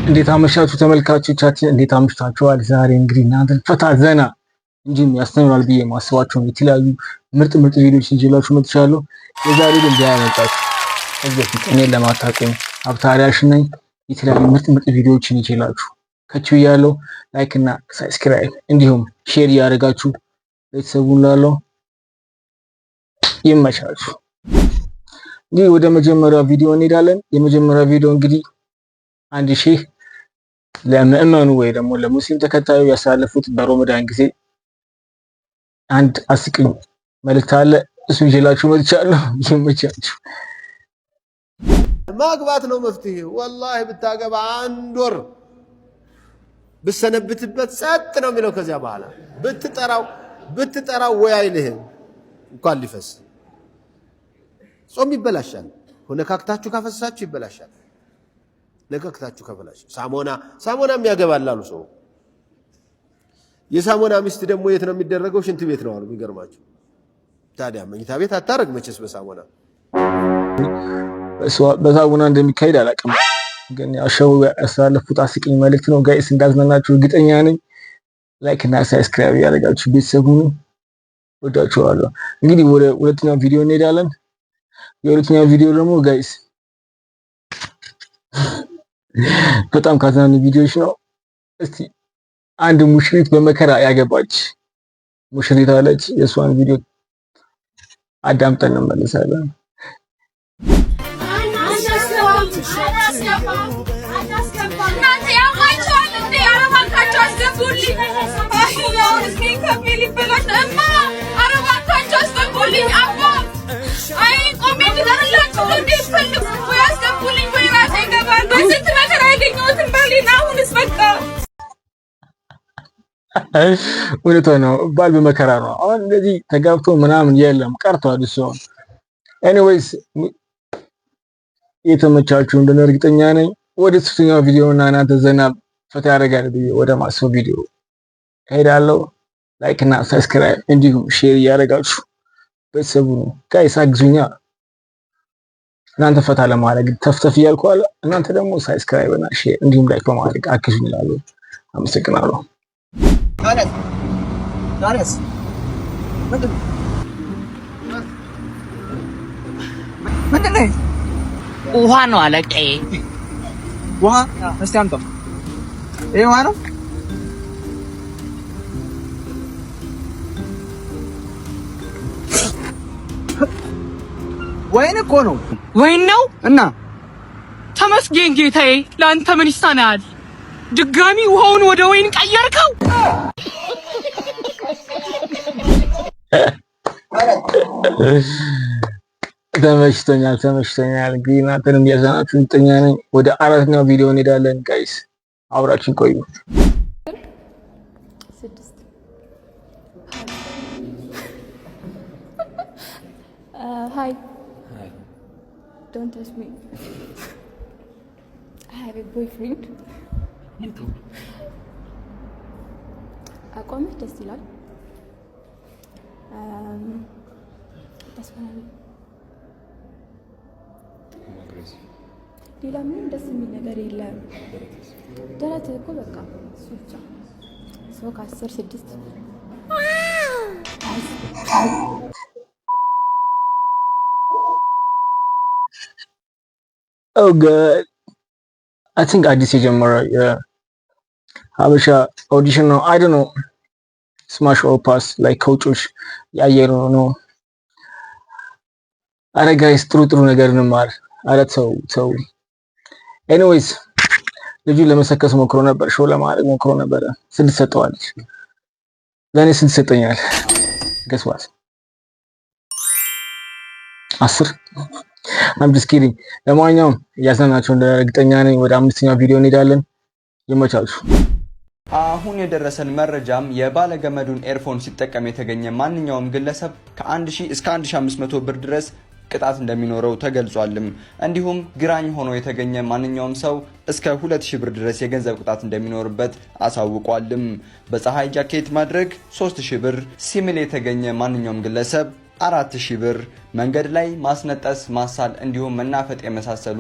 እንዴት አመሻችሁ ተመልካቾቻችን፣ እንዴት አምሽታችኋል? ዛሬ እንግዲህ እናንተን ፈታ ዘና እንጂም ያስተምራል ብዬ ማስባቸው የተለያዩ ምርጥ ቪዲዮዎች ይዤላችሁ መጥቻለሁ። የዛሬ ግን ቢያመጣችሁ እዚህ በፊት እኔን ለማታውቁኝ ሀብታሪያሽ ነኝ። የተለያዩ ምርጥ ቪዲዮዎችን ይዤላችሁ ከቹ ያለው ላይክ እና ሰብስክራይብ እንዲሁም ሼር ያደርጋችሁ ቤተሰቡን ላለው ይመቻችሁ። እንግዲህ ወደ መጀመሪያው ቪዲዮ እንሄዳለን። የመጀመሪያው ቪዲዮ እንግዲህ 1000 ለምእመኑ ወይ ደግሞ ለሙስሊም ተከታዩ ያሳለፉት በረመዳን ጊዜ አንድ አስቂኝ መልእክት አለ። እሱ ይዤላችሁ መጥቻለሁ። ይመቻችሁ። ማግባት ነው መፍትሄው። ወላሂ ብታገባ አንድ ወር ብሰነብትበት ጸጥ ነው የሚለው። ከዚያ በኋላ ብትጠራው ወይ አይልህም እንኳን ሊፈስ ጾም ይበላሻል። ሆነ ካክታችሁ ካፈሳችሁ ይበላሻል። ለከክታችሁ ከበላሽ ሳሞናም ያገባል አሉ ሰው። የሳሞና ሚስት ደግሞ የት ነው የሚደረገው? ሽንት ቤት ነው አሉ። የሚገርማችሁ ታዲያ መኝታ ቤት አታረግ መቼስ በሳሞና እንደሚካሄድ አላውቅም፣ ግን ያው ያሳለፉት አስቂኝ መልእክት ነው። ጋይስ እንዳዝናናችሁ እርግጠኛ ነኝ። ላይክ እና ሰብስክራይብ ያደርጋችሁ ቤተሰቡን ወዳችኋለሁ። እንግዲህ ወደ ሁለተኛው ቪዲዮ እንሄዳለን። የሁለተኛው ቪዲዮ ደግሞ ጋይስ በጣም ካዝናኑ ቪዲዮዎች ነው። እስቲ አንድ ሙሽሪት በመከራ ያገባች ሙሽሪት አለች። የሷን ቪዲዮ አዳምጠን እንመለሳለን። እውነቷ ነው። ባል በመከራ ነው። አሁን እንደዚህ ተጋብቶ ምናምን የለም ቀርቷል እሱ። ኤኒዌይስ የተመቻችሁ እንደሆነ እርግጠኛ ነኝ። ወደ ሶስተኛው ቪዲዮ እና እናንተ ዘና ፈታ ያደርጋል ብዬ ወደ ማስበው ቪዲዮ ሄዳለሁ። ላይክ እና ሰብስክራይብ እንዲሁም ሼር እያደረጋችሁ ቤተሰቡ ነው። ጋይስ አግዙኛ። እናንተ ፈታ ለማድረግ ተፍተፍ እያልኩ አለ። እናንተ ደግሞ ሰብስክራይብ እና ሼር እንዲሁም ላይክ በማድረግ አግዙኝ እላለሁ። አመሰግናለሁ። ታዲያስ ምንድን ነው? ውሃ ነው አለቃዬ። ውሃ? እስቲ አምጣው። ይሄ ውሃ ነው? ወይን እኮ ነው። ወይን ነው እና ተመስገን ጌታዬ። ለአንተ ምን ይሳናል? ድጋሚ ውሃውን ወደ ወይን ቀየርከው። ተመችቶኛል። እንግዲህ እናንተንም ያዘናችሁ እርግጠኛ ነኝ። ወደ አራተኛው ቪዲዮ እንሄዳለን። ጋይስ አብራችን ቆዩ። Hi. Don't touch me. I have a boyfriend. አቋምህ ደስ ይላል። ሌላ ምንም ደስ የሚል ነገር የለም። ደረትህ እኮ በቃ እሱ ብቻ ሰው ከ10 6 Oh god, I think አዲስ የጀመረ የሀበሻ ኦዲሽን ነው። I don't know, ስማሽ ኦር ፓስ ላይክ ኮቾች ያየሩ ነው። አረ ጋይስ ጥሩ ነገር እንማር። አረ ተው። ኤኒዌይስ ልጁ ለመሰከስ ሞክሮ ነበር፣ ሾው ለማድረግ ሞክሮ ነበር። 6 ሰጠዋለች። ለኔ 6 ሰጠኛል። ገስዋስ 10 I'm just kidding። ለማንኛውም ያዘናችሁ እርግጠኛ ነኝ። ወደ አምስተኛው ቪዲዮ እንሄዳለን። ይመቻችሁ። አሁን የደረሰን መረጃም የባለገመዱን ኤርፎን ሲጠቀም የተገኘ ማንኛውም ግለሰብ ከ1000 እስከ 1500 ብር ድረስ ቅጣት እንደሚኖረው ተገልጿልም። እንዲሁም ግራኝ ሆኖ የተገኘ ማንኛውም ሰው እስከ 2000 ብር ድረስ የገንዘብ ቅጣት እንደሚኖርበት አሳውቋልም። በፀሐይ ጃኬት ማድረግ 3000 ብር፣ ሲሚል የተገኘ ማንኛውም ግለሰብ 4000 ብር፣ መንገድ ላይ ማስነጠስ፣ ማሳል እንዲሁም መናፈጥ የመሳሰሉ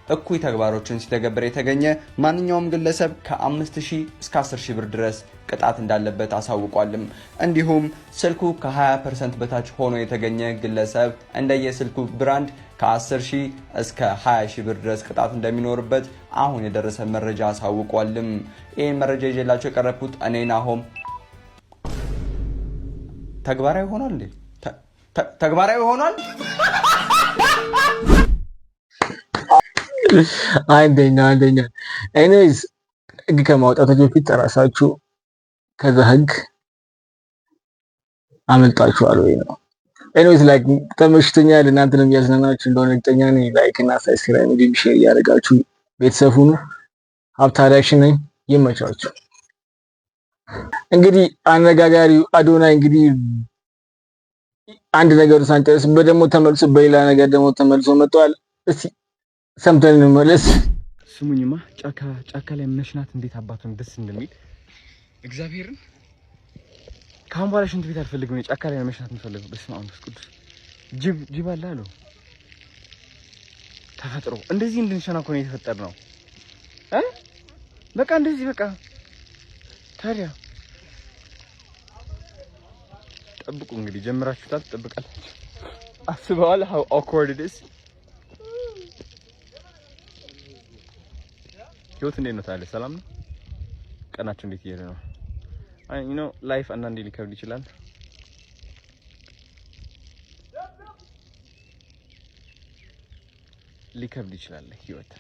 እኩይ ተግባሮችን ሲተገብር የተገኘ ማንኛውም ግለሰብ ከ5000 እስከ 10000 ብር ድረስ ቅጣት እንዳለበት አሳውቋልም። እንዲሁም ስልኩ ከ20% በታች ሆኖ የተገኘ ግለሰብ እንደየስልኩ ብራንድ ከ10000 እስከ 20000 ብር ድረስ ቅጣት እንደሚኖርበት አሁን የደረሰ መረጃ አሳውቋልም። ይህን መረጃ ይዤላችሁ የቀረብኩት እኔ ናሆም። ተግባራዊ ሆኗል እንዴ? ተግባራዊ ሆኗል። አንደኛ ኤኒዌይስ ህግ ከማውጣታችሁ በፊት ራሳችሁ ከዛ ህግ አመልጣችኋል ወይ ነው። ኤኒዌይስ ላይክ ተመችቶኛል። እናንተንም የሚያዝናናችሁ እንደሆነ እርግጠኛ ነኝ። ላይክ እና ሰብስክራይብ እንዲሁም ሼር እያደረጋችሁ ቤተሰብ ሁኑ። ሀብታ ሪአክሽን ነኝ። ይመቻችሁ። እንግዲህ አነጋጋሪው አዶናይ እንግዲህ አንድ ነገር ሳንጨርስ በደሞ ተመልሶ በሌላ ነገር ደግሞ ተመልሶ መጥቷል። እስቲ ሰምተን እንመለስ። ስሙኝማ ጫካ ላይ መሽናት እንዴት አባቱን ደስ እንደሚል እግዚአብሔርን ካሁን በኋላ ሽንት ቤት አልፈልግም። ጫካ ላይ መሽናት የምፈልገው በስመ አብ ወመንፈስ ቅዱስ። ጅብ አለ አለው ተፈጥሮ እንደዚህ እንድንሸና እኮ ነው የተፈጠርነው። በቃ እንደዚህ በቃ ታዲያ ጠብቁ እንግዲህ ጀምራችሁታል፣ ትጠብቃላችሁ። አስበዋል how awkward it is። ህይወት እንዴት ነው ታዲያ? ሰላም ነው? ቀናችሁ እንዴት እየሄደ ነው? you know life አንዳንዴ ሊከብድ ይችላል። ህይወት።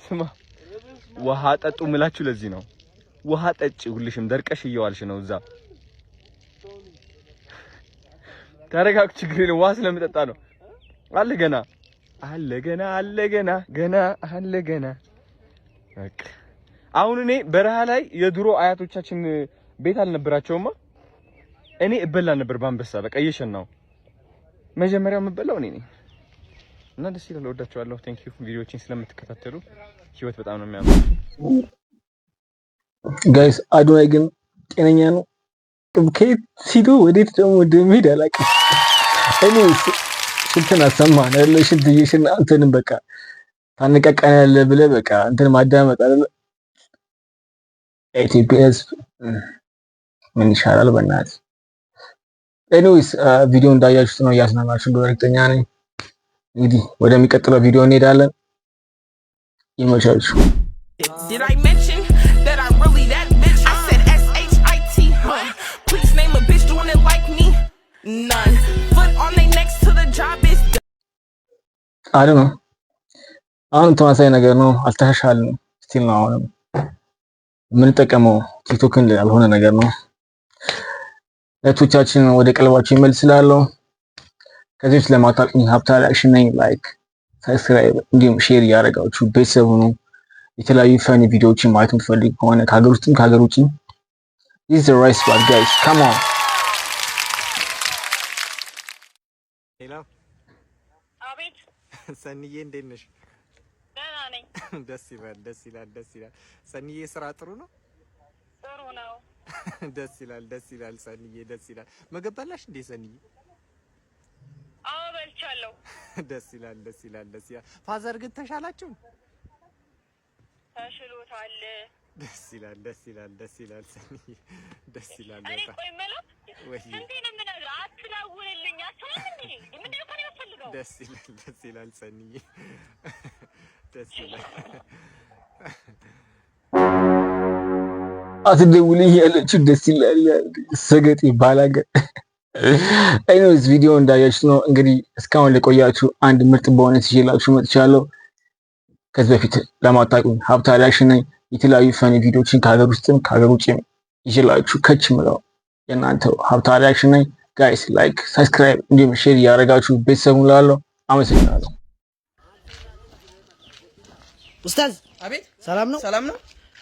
ስማ ውሃ ጠጡ ምላችሁ ለዚህ ነው። ውሃ ጠጪ፣ ሁልሽም ደርቀሽ እየዋልሽ ነው እዛ። ታረጋግ ችግር ነው። ውሃ ስለምጠጣ ነው። አለ ገና በቃ አሁን እኔ በረሃ ላይ የድሮ አያቶቻችን ቤት አልነበራቸውማ። እኔ እበላ ነበር ባንበሳ። በቃ እየሸናው መጀመሪያው የምበላው እኔ ነኝ። እና ደስ ይላል። ወዳችኋለሁ። ቴንክ ዩ ቪዲዮዎችን ስለምትከታተሉ። ህይወት በጣም ነው የሚያምረው ጋይስ። አዶናይ ግን ጤነኛ ነው? ከየት ሲዶ ወዴት ደግሞ እንደሚሄድ አላውቅም። እኔ ሽንትን አሰማን ያለ ሽንት ይሽን አንተንም በቃ ታነቃቃን ያለ ብለህ በቃ እንትን ማዳመጥ አይደለ? ኤቲፒኤስ ምን ይሻላል በእናትህ። ኤኒዌይስ ቪዲዮ እንዳያችሁት ነው፣ እያዝናናችሁ እንደሆነ እርግጠኛ ነኝ። እንግዲህ ወደሚቀጥለው ቪዲዮ እንሄዳለን። ይመቻችሁ። Did I mention that I'm really that bitch? I said SHIT, huh? Please name a bitch doing it like me. None. Foot on they next to the job is done. I don't know. አሁን ተመሳሳይ ነገር ነው፣ አልተሻሻልንም። ስቲል ነው አሁንም የምንጠቀመው ቲክቶክን ያልሆነ ነገር ነው። ለቶቻችን ወደ ቀልባችን ይመልስላል። ከዚህ ስለማታውቁኝ ሀብታ ሪአክሽን ነኝ። ላይክ ሰብስክራይብ እንዲሁም ሼር እያደረጋችሁ ቤተሰብ ሁኑ። የተለያዩ ፈኒ ቪዲዮዎችን ማየት የምትፈልጉ ከሆነ ከሀገር ውስጥም ከሀገር ውጭም this is the right spot guys, come on. ሄሎ አቤት። ሰኒዬ እንዴት ነሽ? ደህና ነኝ። ደስ ይላል። ሰኒዬ ስራ ጥሩ ነው? ጥሩ ነው። ደስ ይላል ሰኒዬ ደስ ይላል። ምግብ በላሽ እንዴ ሰኒዬ? አዎ በልቻለሁ። ደስ ይላል። ፋዘር ግን ተሻላችሁ? ተሽሎታል። ደስ ይላል ሰኒዬ ደስ ይላል። እኔ ቆይ መላክ እንዴ ነው የምነግርህ? አትደውልልኝ አትልም እንዴ? ምንድን ነው ከእኔ የምትፈልገው? ደስ ይላል ሰኒዬ ደስ ይላል። አትደውልኝ ያለችው ደስ ይላል። ሰገጤ ባላገር። ኤኒዌይስ ቪዲዮ እንዳያችሁ ነው እንግዲህ። እስካሁን ለቆያችሁ አንድ ምርጥ በሆነ ይዤላችሁ መጥቻለሁ። ከዚህ በፊት ለማታውቁኝ ሀብታ ሪአክሽን ነኝ። የተለያዩ ፈኒ ቪዲዮዎችን ከሀገር ውስጥም ከሀገር ውጭም ይዤላችሁ ከች ምለው የእናንተው ሀብታ ሪአክሽን ነኝ። ጋይስ ላይክ ሰብስክራይብ እንዲሁም ሼር እያደረጋችሁ ቤተሰቡን ላለው አመሰግናለሁ። ኡስታዝ አቤት። ሰላም ነው?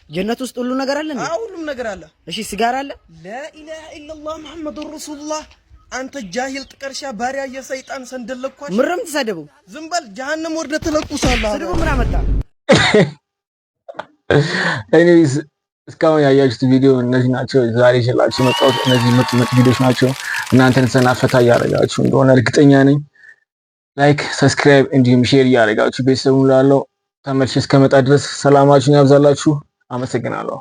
ጀነት ውስጥ ሁሉ ነገር አለ? አዎ ሁሉም ነገር አለ። እሺ ሲጋራ አለ? ላኢላሃ ኢላላህ ሙሐመዱር ረሱሉላህ። አንተ ጃሂል ጥቀርሻ ባሪያ የሰይጣን ሰንደለኳሽ። ምረም ተሳደቡ። ዝም በል ጀሃነም ወርደ ተለቁሳለህ። ስድቡ ምን አመጣ? ኤኒዌይስ እስካሁን ያያችሁት ቪዲዮ እነዚህ ናቸው። ዛሬ ይዤላችሁ የመጣሁት እነዚህ ምርጥ ቪዲዮዎች ናቸው። እናንተን ዘና ፈታ እያደረጋችሁ እንደሆነ እርግጠኛ ነኝ። ላይክ ሰብስክራይብ እንዲሁም ሼር እያደረጋችሁ ቤተሰቡን ላለው ተመልሼ እስከመጣ ድረስ ሰላማችሁን ያብዛላችሁ። አመሰግናለሁ።